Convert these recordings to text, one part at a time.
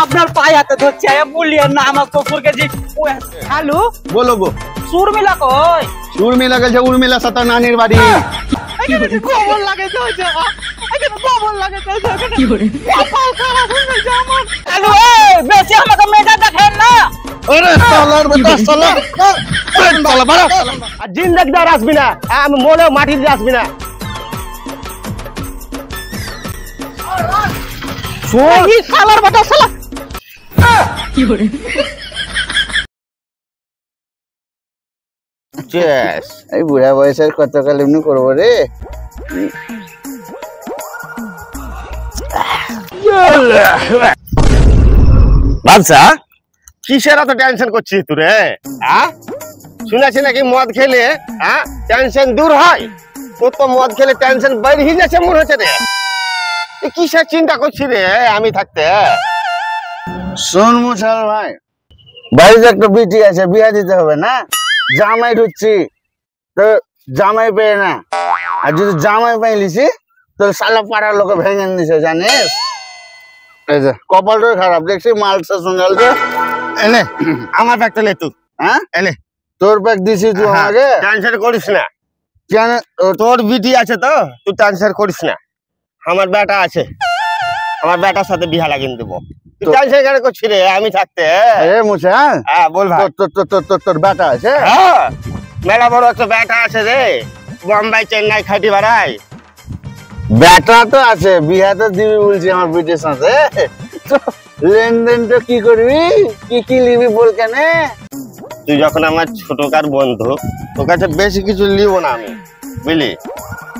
আপনার পায়ে হাতে ধরছি বললিয়েন না আমার শ্বশুরকে যে হ্যালো বলো গো সুরমিলা কই উর্মিলা গেছে উর্মিলা সাথে নানির বাড়ি খবর লাগে খবর লাগে কি করে হ্যালো বেশি আমাকে মেজা দেখেন না আরে সালার বেটা সালা সালা বাড়া আর জিন্দেগদার আসবি না আমি মনে মাটি দিয়ে আসবি না শোন এই শালার বেটা শালা কি করে এই বুড়া বয়সের কত কাল এমনি করবো রে বাদশা কিসের এত টেনশন করছিস তুই রে শুনেছি নাকি মদ খেলে টেনশন দূর হয় তোর তো মদ খেলে টেনশন বেড়ে যাচ্ছে মনে হচ্ছে রে কিসের চিন্তা করছি রে আমি থাকতে শোন মুশাল ভাই বাড়িতে একটা বিটি আছে বিয়ে দিতে হবে না জামাই ঢুকছি তো জামাই পেয়ে না আর যদি জামাই পাইলিছি তো সালা পাড়ার লোকে ভেঙে দিছে জানিস এই যে কপালটা খারাপ দেখছি মালটা শুনল এনে আমার ব্যাগটা লে তুই এনে তোর ব্যাগ দিছি তুই আমাকে টেনশন করিস না কেন তোর বিটি আছে তো তুই টেনশন করিস না আমার বেটা আছে আমার বেটার সাথে বিয়া লাগিয়ে দেবো তুই টেনশন কেন করছিস রে আমি থাকতে মুছে হ্যাঁ বল ভাই তোর বেটা আছে হ্যাঁ মেলা বড় একটা বেটা আছে রে বোম্বাই চেন্নাই খাটি বেড়াই বেটা তো আছে বিয়া তো দিবি বলছি আমার বিটির সাথে লেনদেনটা কি করবি কি নিবি বল কেন তুই যখন আমার ছোটকার বন্ধু তোর কাছে বেশি কিছু নিব না আমি বুঝলি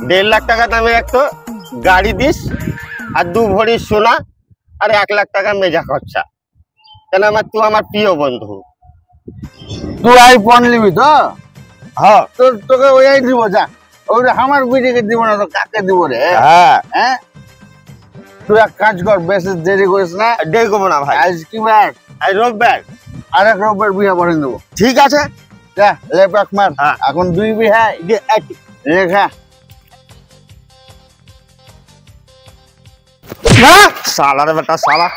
1.5 লাখ টাকা দামে একটা গাড়ি দিস আর 2 ভরি সোনা আর 1 লাখ টাকা মেজা খরচা কেন তুই আমার প্রিয় বন্ধু তুই আইফোন নিবি তো হ্যাঁ তোকে ওই দিব যা ওই আমার বিটিকে দিব না তো কাকে দিব রে হ্যাঁ তুই এক কাজ কর বেশি দেরি করিস না দেরি করবো না ভাই আজ কি বার আজ রোববার আর এক রোববার বিয়ে পড়ে দেবো ঠিক আছে যা লেপাক মার এখন 2 বিয়ে লেখা সালার বেটা সালা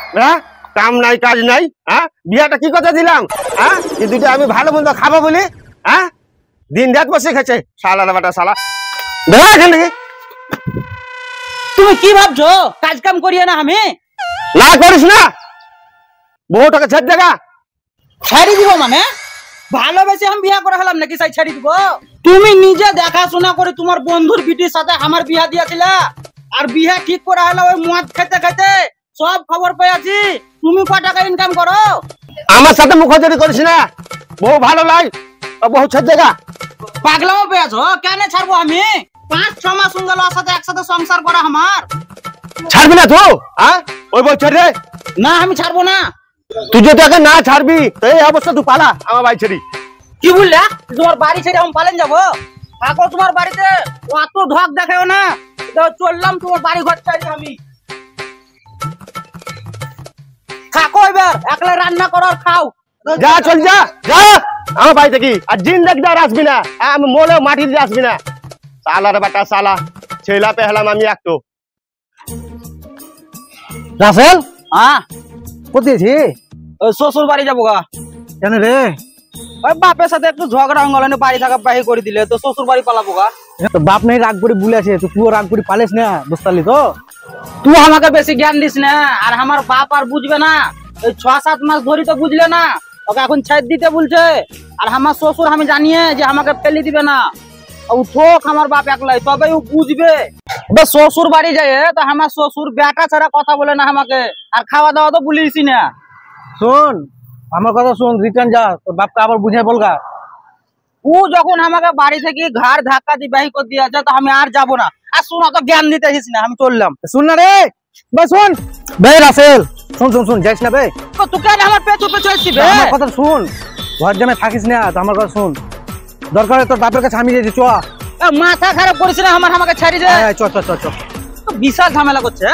কাম নাই কাজ নাই বিয়াটা কি কথা দিলাম এই দুটো আমি ভালো মন্দ খাবো বলি দিন রাত বসে খেছে সালার বেটা সালা তুমি কি ভাবছো কাজ কাম করিয়ে না আমি না করিস না বউটাকে ছেড়ে দেখা ছাড়ি দিব মানে ভালোবেসে আমি বিয়া করে হলাম নাকি ছাড়ি দিব তুমি নিজে দেখাশোনা করে তোমার বন্ধুর বিটির সাথে আমার বিয়া দিয়েছিলা আর বিয়া ঠিক করে হলো ওই মদ খেতে খেতে সব খবর পেয়েছি তুমি কত টাকা ইনকাম করো আমার সাথে মুখোচরি করিস না বউ ভালো লাই বউ ছেড়ে দেখা পাগলাও পেয়েছো কেন ছাড়বো আমি 5-6 মাস হয়ে গেল সাথে একসাথে সংসার করা আমার ছাড়বি না তো ওই বউ ছেড়ে না আমি ছাড়বো না তুই যদি আগে না ছাড়বি তো এই অবস্থা তুই পালা আমার বাড়ি ছেড়ি কি বললা তোমার বাড়ি ছেড়ে আমি পালেন যাবো থাকো তোমার বাড়িতে অত ঢক দেখাও না চললাম তোমার বাড়ি ঘর ছাড়ি আমি থাকো এবার একলা রান্না করো আর খাও যা চল যা যা আমার বাড়ি থেকে আর জিন্দেগদার আসবি না আমি মনে মাটি দিয়ে আসবি না সালার বেটা সালা ছেলা পেহলাম আমি একটু রাসেল কোথায় শ্বশুর বাড়ি যাবো গা কেন রে ওই বাপের সাথে একটু ঝগড়া হঙ্গলানে বাড়ি থাকা বাহি করে দিলে তো শ্বশুর বাড়ি পালাবো গা তো বাপ নাই রাগ করে বলে আছে তুই রাগ করে পালিস না বুঝতালি তো তুই আমাকে বেশি জ্ঞান দিস না আর আমার বাপ আর বুঝবে না ওই 6-7 মাস ধরে তো বুঝলে না ওকে এখন ছেড়ে দিতে বলছে আর আমার শ্বশুর আমি জানিয়ে যে আমাকে ফেলে দিবে না উঠোক আমার বাপ একলাই তবে ও বুঝবে শ্বশুর বাড়ি যায় তো আমার শ্বশুর বেটা ছাড়া কথা বলে না আমাকে আর খাওয়া দাওয়া তো বলিস না শোন আমার কথা শোন রিটার্ন যা তোর বাপকে আবার বুঝাই বলগা ও যখন আমাকে বাড়ি থেকে ঘাড় ধাক্কা দিয়ে বাহি করে দিয়েছে তো আমি আর যাবো না আর শোন অত জ্ঞান দিতে আসিস না আমি চললাম শুন না রে ভাই শোন ভাই রাসেল শোন শোন শোন যাইস না ভাই তুই কেন আমার পেছু পেছু আসছিস আমার কথা শুন ঘর জামে থাকিস না তো আমার কথা শুন দরকার তোর বাপের কাছে আমি যাই চ মাথা খারাপ করিস না আমাকে ছাড়ি রে চ চ চ চ বিশাল ঝামেলা করছে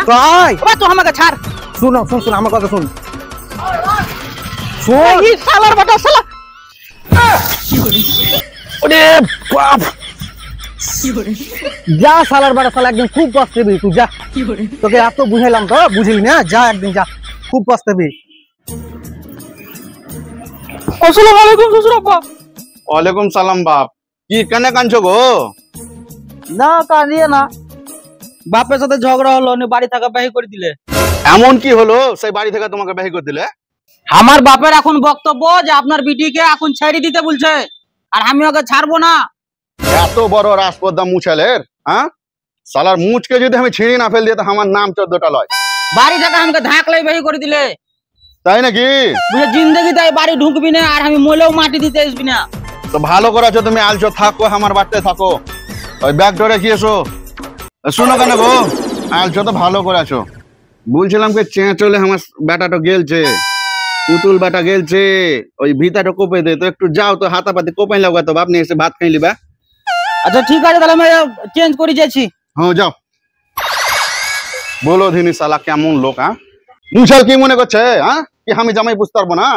তুই আমাকে ছাড় শুন শুন শুন আমার কথা শুন শোন এই শালার বেটা শালা ওরে বাপ যা শালার বেটা শালা একদম খুব পস্তাবি তুই যা তোকে এত বুঝাইলাম তো বুঝলি না যা একদিন যা খুব পস্তাবি আসসালামু আলাইকুম শ্বশুর আব্বা। ওয়ালাইকুম সালাম বাপ। কি কেনে কাঁদছো গো? না কাঁদিয়ে না, বাপের সাথে ঝগড়া হলো, উনি বাড়ি থাকা বাহি করে দিলে। এমন কি হলো সেই বাড়ি থেকে তোমাকে বের করে দিলে? আমার বাপের এখন বক্তব্য যে আপনার বিটিকে এখন ছেড়ে দিতে বলছে, আর আমি ওকে ছাড়বো না। এত বড় রাজপদ্মা মুছালের, হ্যাঁ? সালার মুছকে যদি আমি ছিঁড়ি না ফেল দিয়ে তো আমার নাম 14টা লয়। বাড়ি থেকে আমাকে ধাকলাই বাহি করে দিলে, তাই নাকি? বুঝে জিন্দগি তাই বাড়ি ঢুকবি না, আর আমি মলেও মাটি দিতে আসবি না। তো ভালো করেছো, তুমি আলছো, থাকো আমার বাড়িতে থাকো, ওই ব্যাগ ধরে কি এসো। শুনো কেন গো, আলছো তো ভালো করেছো। বলছিলাম কি চেঁচলে আমার বেটাটা গেলছে, পুতুল বেটা গেলছে, ওই ভিতাটা কোপে দে তো, একটু যাও তো হাতাপাতি কোপাই লাগা তো, বাপ নিয়ে এসে ভাত খাই লিবা। আচ্ছা ঠিক আছে, তাহলে আমি চেঞ্জ করে যাচ্ছি। হ্যাঁ যাও। বলো ধিনি সালা কেমন লোক, হ্যাঁ? মুছাল কি মনে করছে, হ্যাঁ? কি আমি জামাই বুঝতে পারবো না?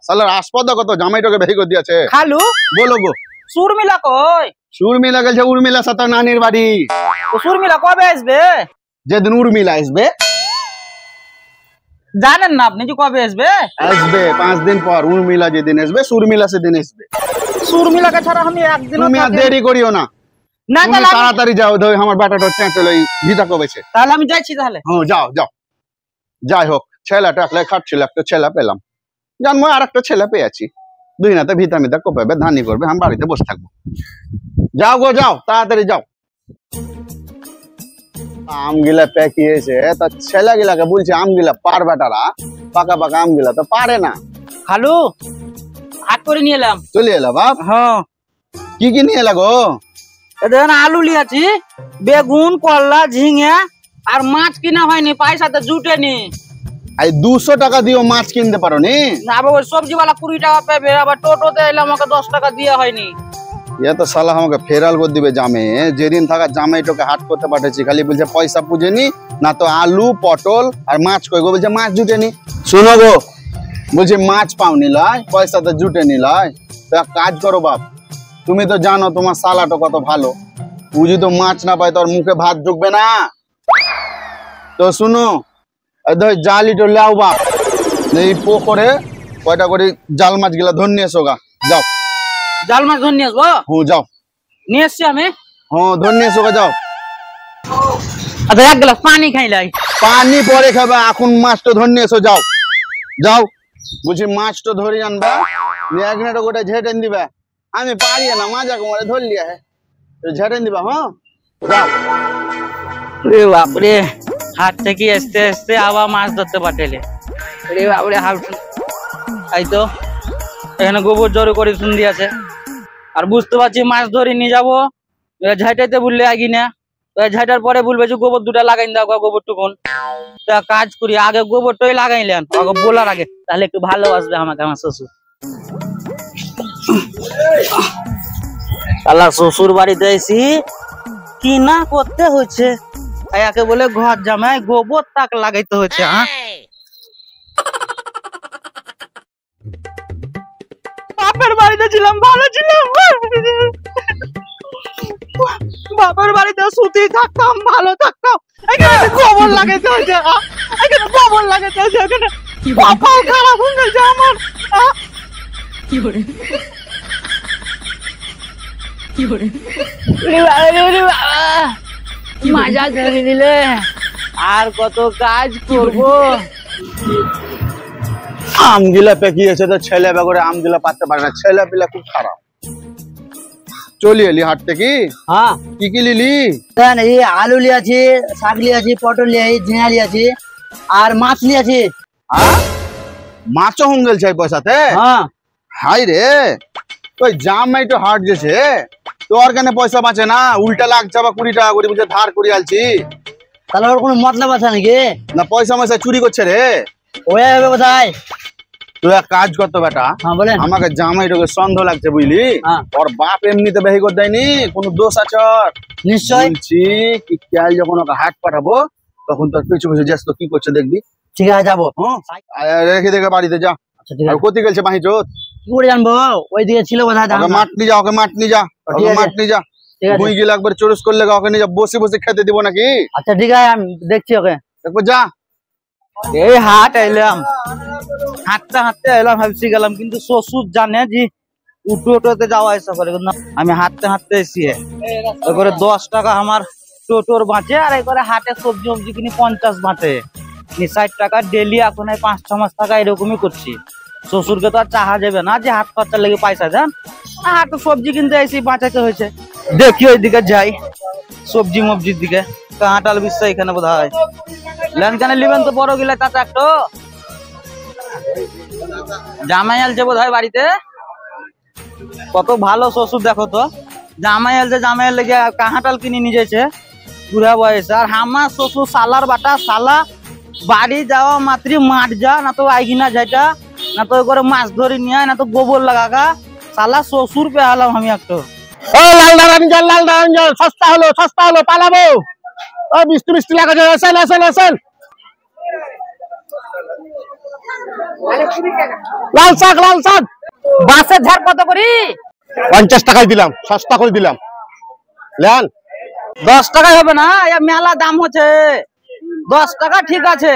সালার আসপদ কত জামাইটাকে বেহি করে দিয়েছে। খালু বলো গো। সুরমিলা কই? উর্মিলা গেছে উর্মিলা সাথে নানির বাড়ি। তো সুরমিলা কবে আসবে? যেদিন উর্মিলা আসবে। জানেন না আপনি যে কবে আসবে? আসবে 5 দিন পর। উর্মিলা যেদিন আসবে সুরমিলা সেদিন আসবে। সুরমিলাকে ছাড়া আমি একদিন তুমি আর দেরি করিও না, না, তুমি তাহলে তাড়াতাড়ি যাও। ধর আমার বেটাটা চেঁচল ওই ভিতা কবেছে। তাহলে আমি যাচ্ছি তাহলে। হ্যাঁ যাও যাও। যাই হোক, ছেলেটা একলাই খাটছিল, একটা ছেলে পেলাম, জানবো আর একটা ছেলে পেয়েছি। দুই নাতে ভিতা মিতা কোপাবে, ধানি করবে, আমি বাড়িতে বসে থাকবো। যাও গো যাও, তাড়াতাড়ি যাও। আম গিলা পেকিয়েছে, তা ছেলে গিলাকে বলছে আম গিলা পারবে, তারা পাকা পাকা আম গিলা তো পারে না। খালু হাট করে নিয়ে এলাম। চলে এলা বাপ। হ্যাঁ, কি কি নিয়ে এলা গো? দেখেন আলু লিয়াছি, বেগুন, করলা, ঝিঙে, আর মাছ কিনা হয়নি, পয়সাতে জুটেনি। এই 200 টাকা দিও মাছ কিনতে পারো নি? আবার ওই সবজিওয়ালা 20 টাকা পাবে, আবার টোটোতে এলাম, আমাকে 10 টাকা দিয়ে হয়নি। এ তো শালা আমাকে ফেরাল করে দিবে জামে। যেদিন থাকা জামাইটাকে হাট করতে পাঠাচ্ছি, খালি বলছে পয়সা পুজেনি না, তো আলু পটল আর মাছ কই গো, বলছে মাছ জুটেনি। শোনো গো, বলছি মাছ পাওনি লাই, পয়সা তো জুটেনি লাই। তো এক কাজ করো বাপ, তুমি তো জানো তোমার শালাটা কত ভালো, ও যদি মাছ না পায় তোর মুখে ভাত ঢুকবে না। তো শুনো, জালিটো লাও বাপ, এই পুকুরে কয়টা করে জাল মাছ গিলা ধরে নিয়ে এসো গা। যাও জাল মাছ ধরে নিয়ে আসবো। হ্যাঁ যাও। নিয়ে এসছি আমি। হ্যাঁ ধরে নিয়ে এসো গা, যাও। আচ্ছা এক গ্লাস পানি খাইলাই। পানি পরে খাবে, এখন মাছটা ধরে নিয়ে এসো, যাও যাও। বলছি মাছটা ধরে আনবা, একনাটা গোটা ঝেটেন দিবা। আমি পারি না, মাজা কোমরে ধরলিয়া হ্যাঁ, ঝেটেন দিবা। হ্যাঁ যাও। রে বাপরে, হাট থেকে আসতে আসতে আবার মাছ ধরতে পাঠালে। রে বাপরে, হাট এই তো এখানে গোবর জড়ো করে শুন আছে, আর বুঝতে পারছি মাছ ধরে নিয়ে যাবো, ঝাঁটাইতে বললে আগি না, ঝাঁটার পরে বলবে যে গোবর 2টা লাগাই দাও, গোবর টুকুন। তা কাজ করি, আগে গোবরটাই লাগাইলেন, আগে বলার আগে, তাহলে একটু ভালোবাসবে আমাকে আমার শ্বশুর। আল্লাহ শ্বশুর বাড়িতে এসি কি না করতে হচ্ছে, একে বলে ঘর জামাই, গোবর তাক লাগাইতে হচ্ছে। হ্যাঁ, বাপের বাড়িতে ছিলাম, ভালো ছিলাম, বাপের বাড়িতে সুতি থাকতাম, ভালো থাকতাম। এখানে গোবর লাগাইতে হচ্ছে, এখানে গোবর লাগাইতে হচ্ছে, এখানে কপাল খারাপ হয়ে গেছে আমার। কি করে মজা ধরে দিলে, আর কত কাজ করব। আমগুলা পেকিয়েছে তো ছেলে বেগরে আমগুলা পাততে পারে না, ছেলে পিলা খুব খারাপ। চলি এলি হাট থেকে। হ্যাঁ, কি কি লিলি? এই আলু লিয়াছি, শাক লিয়াছি, পটল লিয়াছি, ঝিঙা লিয়াছি, আর মাছ লিয়াছি। হ্যাঁ, মাছও হুঙ্গেল চাই পয়সাতে। হ্যাঁ, হাই রে, ওই জামাই তো হাট গেছে, তোর কেন পয়সা বাঁচে না? উল্টা লাগছে বা 20 টাকা করে বুঝে ধার করে আলছি। তাহলে ওর কোনো মতলব আছে নাকি? না পয়সা ময়সা চুরি করছে রে। ওই হবে কোথায়? তুই এক কাজ করতো বেটা, হ্যাঁ বলেন। আমাকে জামাইটাকে সন্দেহ লাগছে বুঝলি। হ্যাঁ। ওর বাপ এমনিতে বেহি করে দেয়নি, কোনো দোষ আছে ওর? নিশ্চয়। বলছি কি কাল যখন ওকে হাট পাঠাবো, তখন তোর পিছু পিছু যাস তো কি করছে দেখবি। ঠিক আছে, যাবো। হ্যাঁ, রেখে দেখে বাড়িতে যা। আচ্ছা ঠিক আর আছে। কোথায় গেছে বাহি চোদ? কি করে জানবো? ওইদিকে ছিল বোধহয়। ওকে মাঠ নিয়ে যা, ওকে মাঠ নিয়ে যা, ঠিক ওকে আছে। মাঠ নিয়ে যা। ঠিক আছে। বুই গিয়ে একবার চুরুস করলে ওকে নিয়ে যা, বসে বসে খেতে দিব নাকি? আচ্ছা ঠিক আছে, আমি দেখছি ওকে। একবার যা। এই হাট এলাম, হাঁটতে হাঁটতে এলাম, ভাবছি গেলাম, কিন্তু শ্বশুর জানে যে টোটোতে যাওয়া আসা করে, কিন্তু আমি হাঁটতে হাঁটতে এসি করে 10 টাকা আমার টোটোর বাঁচে, আর করে হাটে সবজি সবজি কিনি 50 বাঁচে, 60 টাকা ডেলি এখন 5-6 মাস টাকা এরকমই করছি। শ্বশুরকে তো আর চাহা যাবে না যে হাত খরচার লেগে পয়সা দেন, হাটে সবজি কিনতে এসে বাঁচাতে হয়েছে। দেখি ওইদিকে যাই, সবজি মবজির দিকে। কাঁটাল বিশ্ব এখানে বোধ হয় ল্যান্ড কানে লিবেন তো বড় গিলা চাচা, একটু জামাই আলছে বোধ হয় বাড়িতে। কত ভালো শ্বশুর দেখো তো, জামাই আলছে, জামাই লেগে কাঁটাল কিনে নিয়ে যাচ্ছে বুড়া বয়সে। আর আমার শ্বশুর সালার বাটা সালা, বাড়ি যাওয়া মাত্রই মাঠ যা, না তো আইগিনা যাইটা, না তো করে মাছ ধরে নিয়ে, না তো গোবর লাগাকা, সালা শ্বশুর পেহালাম আমি একটু। ও লাল দাঁড়ান জল সস্তা হলো পালাবো। ও বৃষ্টি বৃষ্টি লাগাছে, আসেন আসেন আসেন। লাল শাক বাসের ঝাড় কত করি? 50 টাকায় দিলাম, সস্তা করে দিলাম, লেন। 10 টাকায় হবে না, মেলা দাম হচ্ছে। 10 টাকা ঠিক আছে।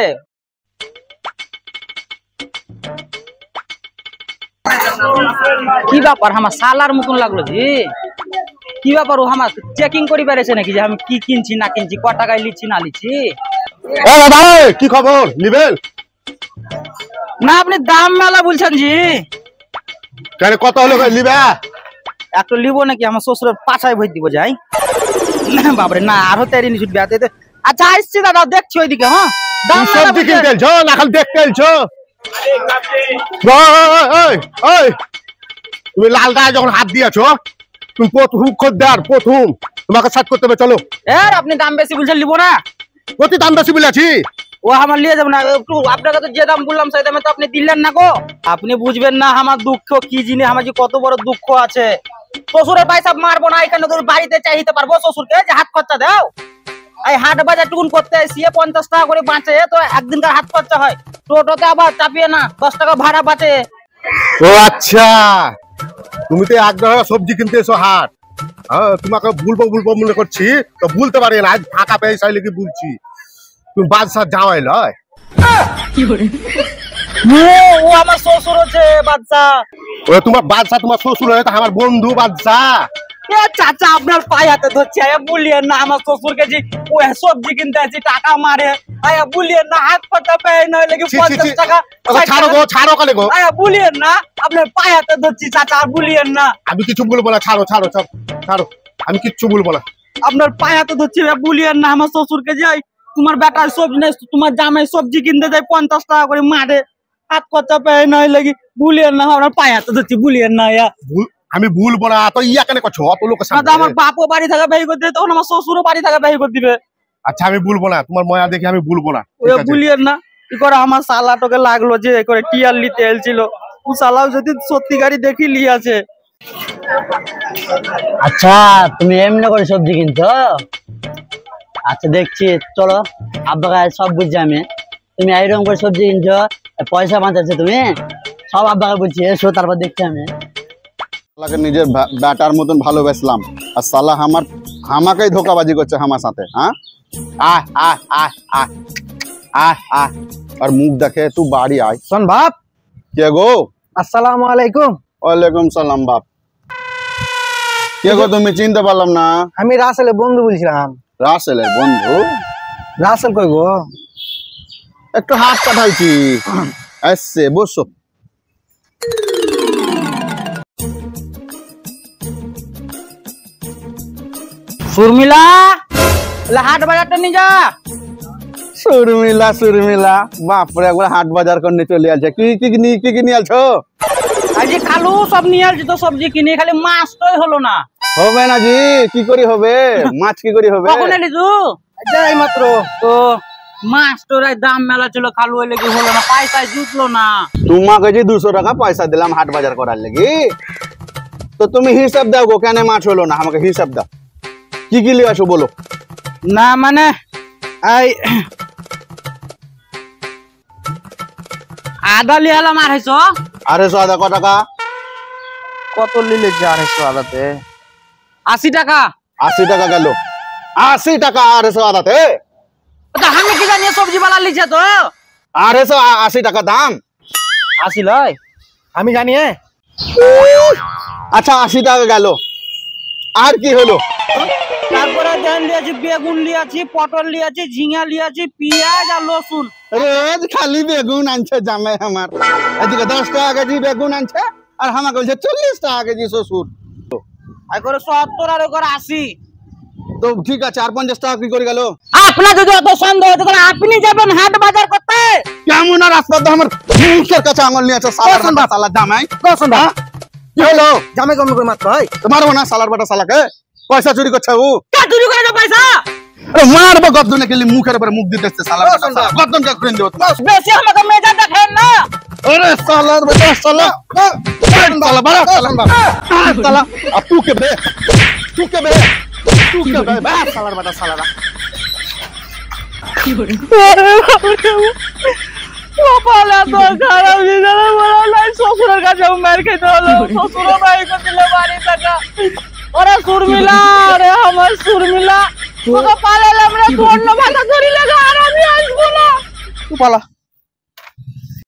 কি ব্যাপার, আমার সালার মতন লাগলো জি? কি ব্যাপার, ও আমার চেকিং করি বেড়েছে নাকি যে আমি কি কিনছি না কিনছি, ক টাকায় লিচ্ছি না লিচ্ছি? ও দাদা কি খবর, নিবেন না আপনি দাম মেলা বলছেন জি। কেন, কত হলো নিবে? একটু লিবো নাকি, আমার শ্বশুরের পাছায় ভর দিব যাই। বাবরে না, আরো তেরি নিচুট ব্যাতে। আচ্ছা আসছি দাদা, দেখছি ওইদিকে। হ্যাঁ দাম মেলা সবজি বলছে। কিনতে এলছো না খালি দেখতে এলছো? তুমি লাল গায়ে যখন হাত দিয়েছো, তুমি প্রথম খদ্দের, প্রথম তোমাকে সাথ করতে হবে, চলো। আপনি দাম বেশি বলছেন, লিবো না। প্রতি দাম বেশি বলেছি, ও আমার নিয়ে যাবো না একটু, আপনাকে তো যে দাম বললাম সেই দামে তো আপনি দিলেন না গো। আপনি বুঝবেন না আমার দুঃখ কি জিনিস, আমার যে কত বড় দুঃখ আছে। শ্বশুরের পয়সা মারবো না, এখানে তোর বাড়িতে চাইতে পারবো শ্বশুরকে যে হাত খরচা দাও? এই হাট বাজার টুকুন করতে এসে 50 টাকা করে বাঁচে, তো একদিনকার হাত খরচা হয়। টোটোতে আবার চাপিয়ে না 10 টাকা ভাড়া বাঁচে। ও আচ্ছা, তুমি তো একদম সবজি কিনতে এসো হাট। হ্যাঁ, তোমাকে বলবো মনে করছি, তো বলতে পারি না, আজ ফাঁকা পেয়ে চাইলে কি বলছি। তুমি বাদশাহ জামাই লয়? ও আমার শ্বশুর হচ্ছে বাচ্চা। ও তোমার বাদশাহ, তোমার শ্বশুর হয়ে আমার বন্ধু বাদশাহ। চাচা আপনার পায়ে হাতে ধরছে, বলিয়েন না আমার শ্বশুরকে যে ও সবজি কিনতে আছে টাকা মারে, বলিয়েন না হাত খরচা পেয়ে নয় লেগে 50 টাকা। ছাড়ো গো, ছাড়ো কালে গো, বলিয়েন না, আপনার পায়ে হাতে ধরছি চাচা, আর বলিয়েন না। আমি কিছু বলবো না, ছাড়ো ছাড়ো ছাড়ো, আমি কিচ্ছু বলবো না। আপনার পায়ে হাতে ধরছি, বলিয়েন না আমার শ্বশুরকে যাই তোমার বেটার সবজি নেই, তোমার জামাই সবজি কিনতে যায় 50 টাকা করে মারে, হাত খরচা পেয়ে নয় লেগে, বলিয়েন না, আপনার পায়ে হাতে ধরছি, বলিয়েন না। আমি ভুলবো না তো, ইয়া কেন করছো অত লোক? আমার বাপও বাড়ি থাকা ব্যয় করে দিবে, তখন আমার শ্বশুরও বাড়ি থাকা ব্যয় করে দিবে। আচ্ছা আমি বলবো না, তোমার ময়া দেখে আমি বলবো না। বুলিয়েন না। কি করে আমার সালাটোকে লাগলো যে করে টিয়ার নিতে এলছিল, ও সালাও যদি সত্যিকারই দেখি লিয়াছে। আচ্ছা তুমি এমনি করে সবজি কিনছো? আচ্ছা দেখছি, চলো আব্বাকে সব বুঝছি আমি। তুমি এইরকম করে সবজি কিনছো, পয়সা বাঁচাচ্ছো তুমি, সব আব্বাকে বলছি, এসো তারপর দেখছি আমি। নিজের ব্যাটার মতন ভালোবাসলাম, আর সালা আমাকেই ধোকাবাজি করছে আমার সাথে। হ্যাঁ, আহ আহ আহ আহ আহ আহ আর মুখ দেখে তুই বাড়ি আয়। শোন বাপ। কে গো? আসসালামু আলাইকুম। ওয়ালাইকুম সালাম বাপ। কে গো তুমি? চিনতে পারলাম না। আমি রাসেলের বন্ধু বলছিলাম। রাসেলের বন্ধু? রাসেল কই গো? একটু হাত পাঠাইছি, আসছে, বসো। শর্মিলা, হাট বাজারটা নিয়ে যা। সুরমিলা বাপরে, একবার হাট বাজার করে চলে আসছে। কি কি নিয়ে আলছো? আজ খালু সব নিয়ে আসছি তো সবজি কিনে, খালি মাছটাই হলো না। হবে না জি, কি করি হবে? মাছ কি করি হবে? কখন এলি তু? যাই মাত্র তো। মাছ তোর দাম মেলা ছিল, খালু এলে কি হলো না, পয়সা জুটলো না। তোমাকে যে 200 টাকা পয়সা দিলাম হাট বাজার করার লেগে, তো তুমি হিসাব দাও গো, কেন মাছ হলো না? আমাকে হিসাব দাও, কি কি লিয়ে আসো বলো। না মানে এই আদা লিয়ে এলাম 250। 250 আদা ক টাকা? কত নিলে 250 আদাতে? 80 টাকা। 80 টাকা গেল, 80 টাকা 250 আদাতে? আমি কি জানি সবজি বালা লিছে তো। 280 টাকা দাম? আসি লয় আমি জানি আচ্ছা 80 টাকা গেল, আর কি হলো? তারপরে ধান লিয়াছি, বেগুন লিয়াছি, পটল লিয়াছি, ঝিঙা লিয়াছি, পেঁয়াজ আর রসুন। রোজ খালি বেগুন আনছে জামাই আমার, এদিকে 10 টাকা কেজি বেগুন আনছে আর আমাকে বলছে 40 টাকা কেজি শ্বশুর। আর করে 70 আর করে 80। তো ঠিক আছে, আর 50 টাকা কি করে গেল? আপনার যদি অত সন্দেহ হতো তাহলে আপনি যাবেন হাট বাজার করতে। কেমন আর রাস্তা তো আমার মুখের কাছে আঙুল নিয়ে আছে সালার বাটা সালা জামাই। হ্যাঁ? কি হলো? জামাই কম করে মারতে হয়? তো মারবো না সালার বাটা সালাকে? পয়সা চুরি করছে ও? কে চুরি করেছে পয়সা? আরে মারবো গদ্দনে খেলি, মুখের উপরে মুখ দিতেছে সালার বাটা সালা। গদ্দনটা খুলে দিও তো। বেশি আমাকে মেজাজ দেখেন না। अरे साला बेटा साला साला बड़ा साला साला अब तू के बे साला बेटा साला কপালে তো খারাপ দিদারা বলা নাই, শ্বশুরের কাছে মার খেতে হলো। শ্বশুর ভাই কে দিলে বাড়ি টাকা। ওরে সুরমিলা, রে আমার সুরমিলা, তোকে পালালাম রে, তোর না ভাতা ধরি লাগা আর আমি আসবো না। तू पाला